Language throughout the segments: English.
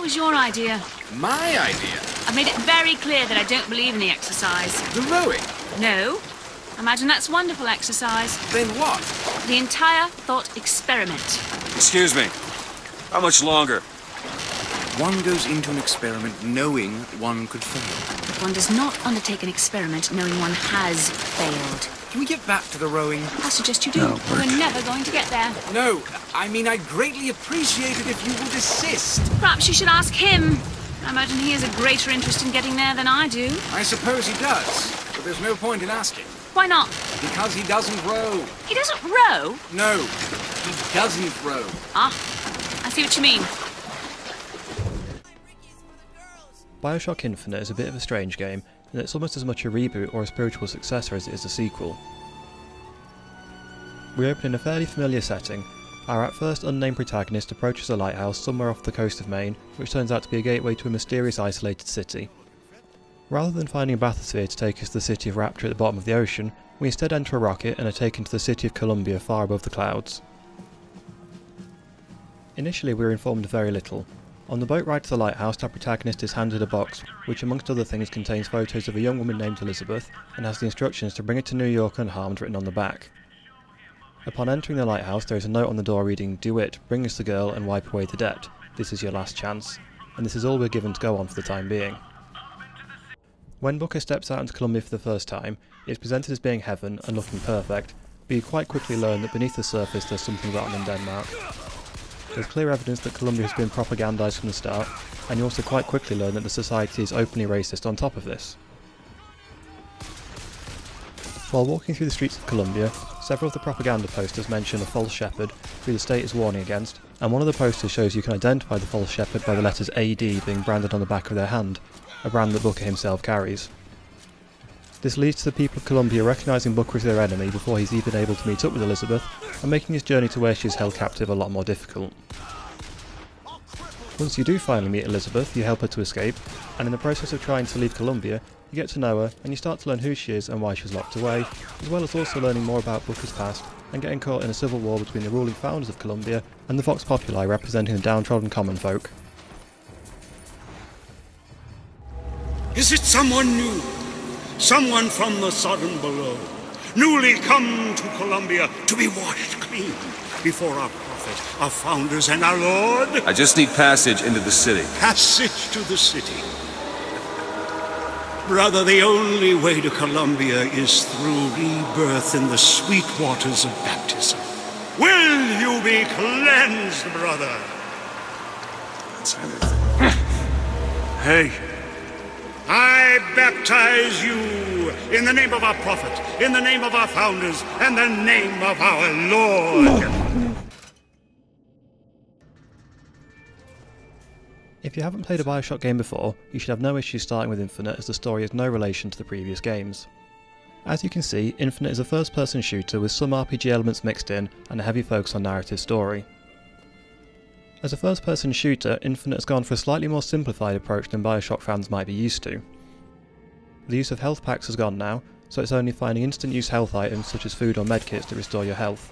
was your idea. My idea? I've made it very clear that I don't believe in the exercise. The rowing? No. Imagine that's wonderful exercise. Then what? The entire thought experiment. Excuse me. How much longer? One goes into an experiment knowing one could fail. But one does not undertake an experiment knowing one has failed. Can we get back to the rowing? I suggest you do. No, We're never going to get there. No, I mean, I'd greatly appreciate it if you would desist. Perhaps you should ask him. I imagine he has a greater interest in getting there than I do. I suppose he does, but there's no point in asking. Why not? Because he doesn't row. He doesn't row? No, he doesn't row. Ah, I see what you mean. BioShock Infinite is a bit of a strange game, and it's almost as much a reboot or a spiritual successor as it is a sequel. We open in a fairly familiar setting. Our at first unnamed protagonist approaches a lighthouse somewhere off the coast of Maine, which turns out to be a gateway to a mysterious isolated city. Rather than finding a bathysphere to take us to the city of Rapture at the bottom of the ocean, we instead enter a rocket and are taken to the city of Columbia far above the clouds. Initially we are informed of very little. On the boat ride to the lighthouse, our protagonist is handed a box, which amongst other things contains photos of a young woman named Elizabeth, and has the instructions to bring it to New York unharmed written on the back. Upon entering the lighthouse, there is a note on the door reading, "Do it, bring us the girl and wipe away the debt. This is your last chance." And this is all we're given to go on for the time being. When Booker steps out into Columbia for the first time, it is presented as being heaven and looking perfect, but you quite quickly learn that beneath the surface there's something rotten in Denmark. There's clear evidence that Columbia has been propagandised from the start, and you also quite quickly learn that the society is openly racist on top of this. While walking through the streets of Columbia, several of the propaganda posters mention a false shepherd, who the state is warning against, and one of the posters shows you can identify the false shepherd by the letters AD being branded on the back of their hand, a brand that Booker himself carries. This leads to the people of Columbia recognising Booker as their enemy before he's even able to meet up with Elizabeth, and making his journey to where she is held captive a lot more difficult. Once you do finally meet Elizabeth, you help her to escape, and in the process of trying to leave Columbia, you get to know her and you start to learn who she is and why she was locked away, as well as also learning more about Booker's past and getting caught in a civil war between the ruling founders of Columbia and the Vox Populi representing the downtrodden common folk. Is it someone new? Someone from the sodden below, newly come to Columbia to be washed clean before our prophet, our founders, and our Lord? I just need passage into the city. Passage to the city. Brother, the only way to Columbia is through rebirth in the sweet waters of baptism. Will you be cleansed, brother? That's anything. Hey. I baptize you in the name of our prophet, in the name of our founders, and the name of our Lord. If you haven't played a BioShock game before, you should have no issue starting with Infinite, as the story has no relation to the previous games. As you can see, Infinite is a first-person shooter with some RPG elements mixed in and a heavy focus on narrative story. As a first-person shooter, Infinite has gone for a slightly more simplified approach than BioShock fans might be used to. The use of health packs has gone now, so it's only finding instant use health items such as food or medkits to restore your health.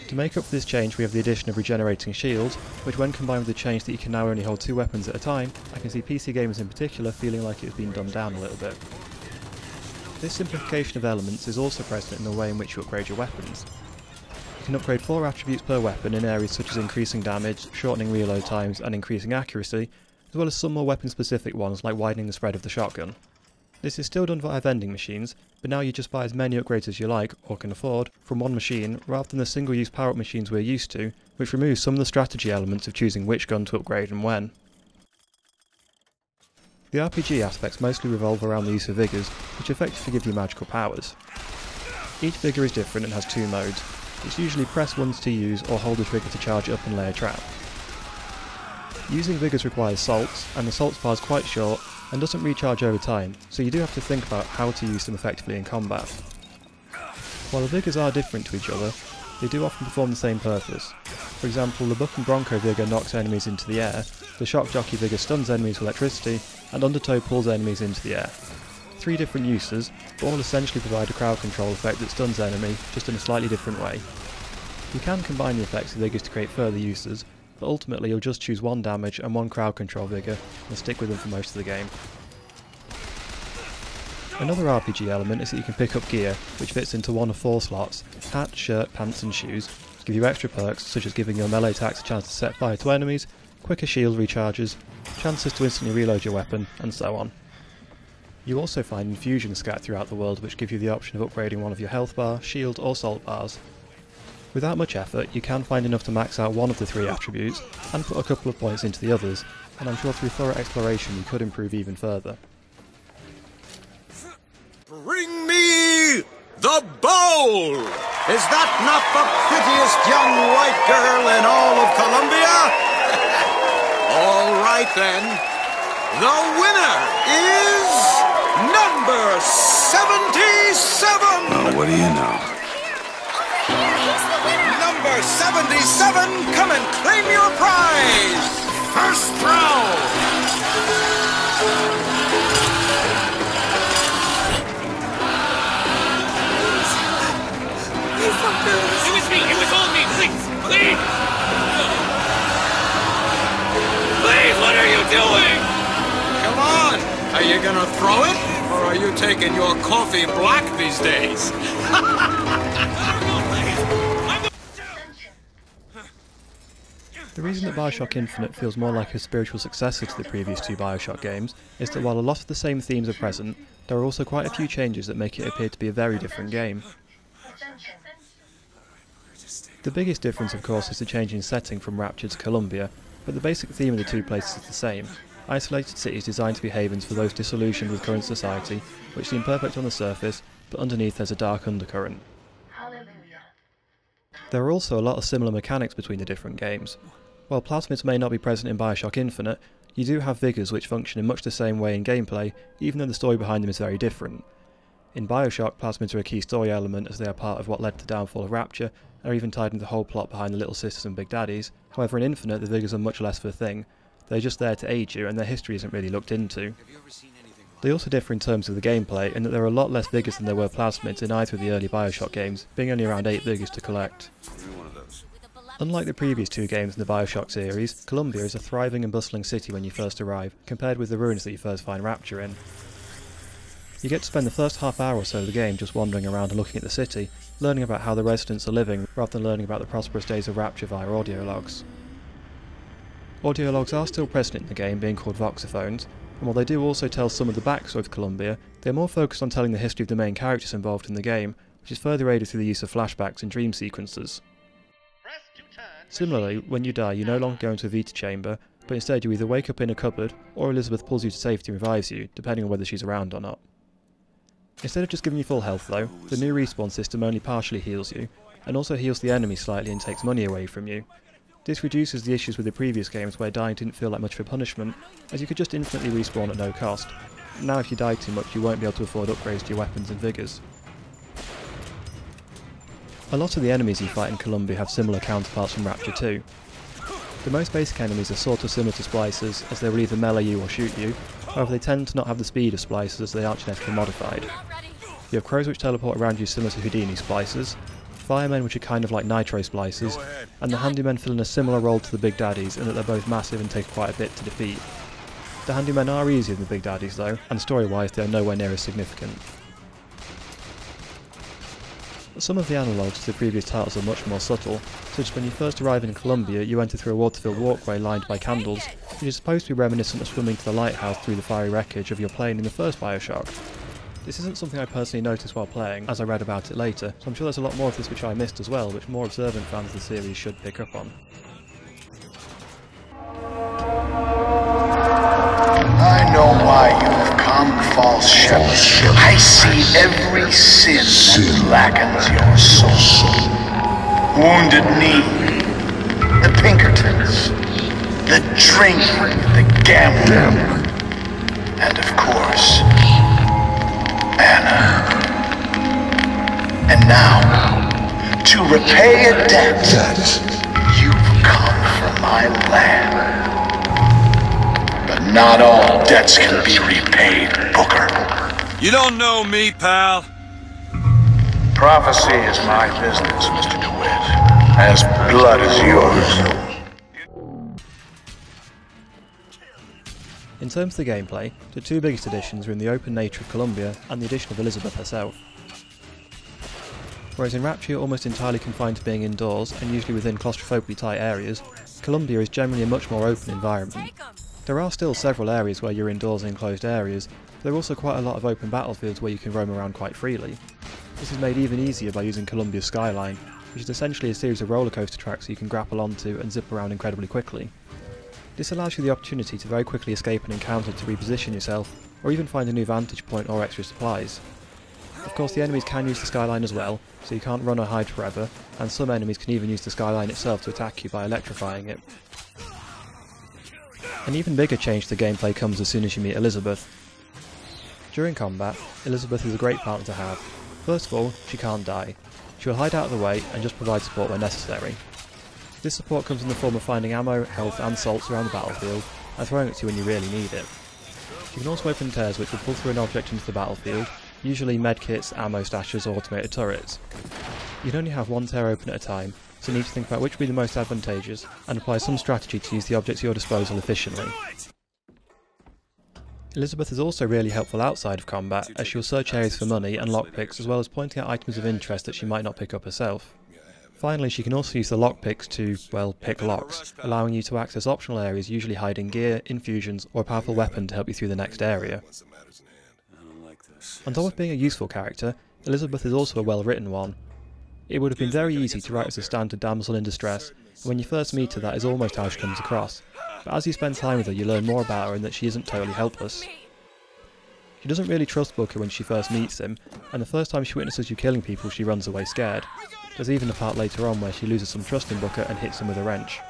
To make up for this change, we have the addition of regenerating shields, which when combined with the change that you can now only hold 2 weapons at a time, I can see PC gamers in particular feeling like it's been dumbed down a little bit. This simplification of elements is also present in the way in which you upgrade your weapons. You can upgrade 4 attributes per weapon in areas such as increasing damage, shortening reload times and increasing accuracy, as well as some more weapon specific ones like widening the spread of the shotgun. This is still done via vending machines, but now you just buy as many upgrades as you like, or can afford, from one machine rather than the single use power up machines we're used to, which removes some of the strategy elements of choosing which gun to upgrade and when. The RPG aspects mostly revolve around the use of vigors, which effectively give you magical powers. Each vigor is different and has 2 modes. It's usually press once to use or hold the trigger to charge it up and lay a trap. Using vigors requires salts, and the salts bar is quite short and doesn't recharge over time, so you do have to think about how to use them effectively in combat. While the vigors are different to each other, they do often perform the same purpose. For example, the Buck and Bronco vigor knocks enemies into the air, the Shock Jockey vigor stuns enemies with electricity, and Undertow pulls enemies into the air. 3 different uses, but all essentially provide a crowd control effect that stuns enemy, just in a slightly different way. You can combine the effects of vigors to create further uses, but ultimately you'll just choose one damage and one crowd control vigor and stick with them for most of the game. Another RPG element is that you can pick up gear, which fits into one of 4 slots: hat, shirt, pants and shoes, to give you extra perks such as giving your melee attacks a chance to set fire to enemies, quicker shield recharges, chances to instantly reload your weapon, and so on. You also find infusions scattered throughout the world which give you the option of upgrading one of your health bar, shield or salt bars. Without much effort, you can find enough to max out one of the 3 attributes, and put a couple of points into the others, and I'm sure through thorough exploration you could improve even further. Bring me the bowl! Is that not the prettiest young white girl in all of Columbia? All right then. The winner is number 77! Oh, what do you know? Number 77, come and claim your prize! First round! It was me! It was all me! Please! Please! Please, what are you doing? Come on! Are you gonna throw it? Or are you taking your coffee black these days? The reason that BioShock Infinite feels more like a spiritual successor to the previous 2 BioShock games is that while a lot of the same themes are present, there are also quite a few changes that make it appear to be a very different game. The biggest difference, of course, is the change in setting from Rapture to Columbia, but the basic theme of the 2 places is the same: isolated cities designed to be havens for those disillusioned with current society, which seem perfect on the surface, but underneath there's a dark undercurrent. There are also a lot of similar mechanics between the different games. While plasmids may not be present in BioShock Infinite, you do have vigors which function in much the same way in gameplay, even though the story behind them is very different. In BioShock, plasmids are a key story element as they are part of what led to the downfall of Rapture, and are even tied into the whole plot behind the Little Sisters and Big Daddies. However, in Infinite, the vigors are much less of a thing. They're just there to aid you, and their history isn't really looked into. They also differ in terms of the gameplay, in that there are a lot less vigors than there were plasmids in either of the early BioShock games, being only around 8 vigors to collect. Unlike the previous 2 games in the BioShock series, Columbia is a thriving and bustling city when you first arrive, compared with the ruins that you first find Rapture in. You get to spend the first half hour or so of the game just wandering around and looking at the city, learning about how the residents are living, rather than learning about the prosperous days of Rapture via audio logs. Audio logs are still present in the game, being called voxophones, and while they do also tell some of the backstory of Columbia, they are more focused on telling the history of the main characters involved in the game, which is further aided through the use of flashbacks and dream sequences. Similarly, when you die you no longer go into a Vita chamber, but instead you either wake up in a cupboard, or Elizabeth pulls you to safety and revives you, depending on whether she's around or not. Instead of just giving you full health though, the new respawn system only partially heals you, and also heals the enemy slightly and takes money away from you. This reduces the issues with the previous games where dying didn't feel like much of a punishment, as you could just infinitely respawn at no cost. Now if you die too much you won't be able to afford upgrades to your weapons and vigors. A lot of the enemies you fight in Columbia have similar counterparts from Rapture 2. The most basic enemies are sort of similar to splicers, as they will either melee you or shoot you, however they tend to not have the speed of splicers as they aren't genetically modified. You have crows which teleport around you similar to Houdini splicers, firemen which are kind of like nitro splicers, and the handymen fill in a similar role to the Big Daddies in that they're both massive and take quite a bit to defeat. The handymen are easier than the Big Daddies though, and story-wise they are nowhere near as significant. Some of the analogues to the previous titles are much more subtle, such as when you first arrive in Columbia you enter through a water-filled walkway lined by candles, which is supposed to be reminiscent of swimming to the lighthouse through the fiery wreckage of your plane in the first BioShock. This isn't something I personally noticed while playing, as I read about it later, so I'm sure there's a lot more of this which I missed as well, which more observant fans of the series should pick up on. I know why you've come, false shepherd. I see every sin that blackens your soul. Wounded knee, the Pinkertons, the drinking, the gambling, and of course, Anna. And now, to repay a debt, you've come from my land. But not all debts can be repaid, Booker. You don't know me, pal. Prophecy is my business, Mr. DeWitt. As blood as yours. In terms of the gameplay, the two biggest additions are in the open nature of Columbia and the addition of Elizabeth herself. Whereas in Rapture you're almost entirely confined to being indoors and usually within claustrophobically tight areas, Columbia is generally a much more open environment. There are still several areas where you're indoors in enclosed areas, but there are also quite a lot of open battlefields where you can roam around quite freely. This is made even easier by using Columbia's skyline, which is essentially a series of roller coaster tracks you can grapple onto and zip around incredibly quickly. This allows you the opportunity to very quickly escape an encounter to reposition yourself, or even find a new vantage point or extra supplies. Of course the enemies can use the skyline as well, so you can't run or hide forever, and some enemies can even use the skyline itself to attack you by electrifying it. An even bigger change to the gameplay comes as soon as you meet Elizabeth. During combat, Elizabeth is a great partner to have. First of all, she can't die. She will hide out of the way and just provide support where necessary. This support comes in the form of finding ammo, health and salts around the battlefield, and throwing it to you when you really need it. She can also open tears which will pull through an object into the battlefield, usually medkits, ammo stashes or automated turrets. You can only have one tear open at a time, so you need to think about which will be the most advantageous, and apply some strategy to use the objects at your disposal efficiently. Elizabeth is also really helpful outside of combat, as she will search areas for money and lockpicks as well as pointing out items of interest that she might not pick up herself. Finally, she can also use the lockpicks to, well, pick locks, allowing you to access optional areas usually hiding gear, infusions or a powerful weapon to help you through the next area. On top of being a useful character, Elizabeth is also a well-written one. It would have been very easy to write as a standard damsel in distress, and when you first meet her that is almost how she comes across, but as you spend time with her you learn more about her and that she isn't totally helpless. She doesn't really trust Booker when she first meets him, and the first time she witnesses you killing people she runs away scared. There's even a part later on where she loses some trust in Booker and hits him with a wrench.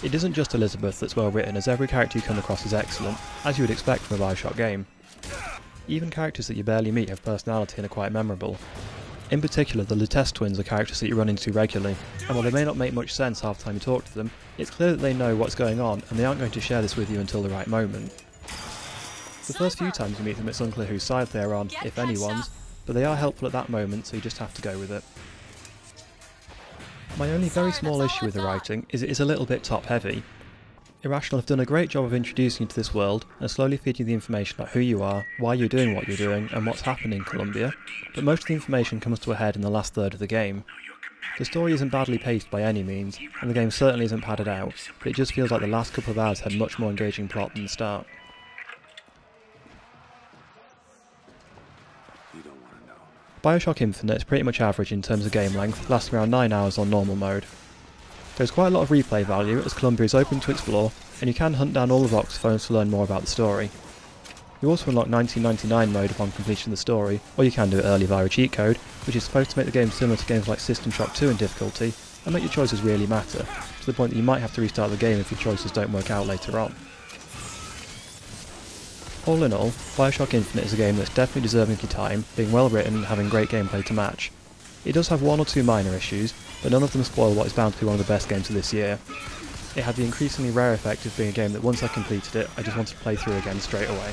It isn't just Elizabeth that's well written, as every character you come across is excellent, as you would expect from a BioShock game. Even characters that you barely meet have personality and are quite memorable. In particular, the Lutece twins are characters that you run into regularly, and while they may not make much sense half the time you talk to them, it's clear that they know what's going on and they aren't going to share this with you until the right moment. The first few times you meet them it's unclear whose side they are on, if anyone's, but they are helpful at that moment so you just have to go with it. My only very small issue with the writing is it is a little bit top heavy. Irrational have done a great job of introducing you to this world and slowly feeding you the information about who you are, why you're doing what you're doing and what's happening in Columbia, but most of the information comes to a head in the last third of the game. The story isn't badly paced by any means, and the game certainly isn't padded out, but it just feels like the last couple of hours had much more engaging plot than the start. BioShock Infinite is pretty much average in terms of game length, lasting around 9 hours on normal mode. There is quite a lot of replay value as Columbia is open to explore, and you can hunt down all the voxophones to learn more about the story. You also unlock 1999 mode upon completion of the story, or you can do it early via a cheat code, which is supposed to make the game similar to games like System Shock 2 in difficulty, and make your choices really matter, to the point that you might have to restart the game if your choices don't work out later on. All in all, BioShock Infinite is a game that's definitely deserving of your time, being well written and having great gameplay to match. It does have one or two minor issues, but none of them spoil what is bound to be one of the best games of this year. It had the increasingly rare effect of being a game that once I completed it, I just wanted to play through again straight away.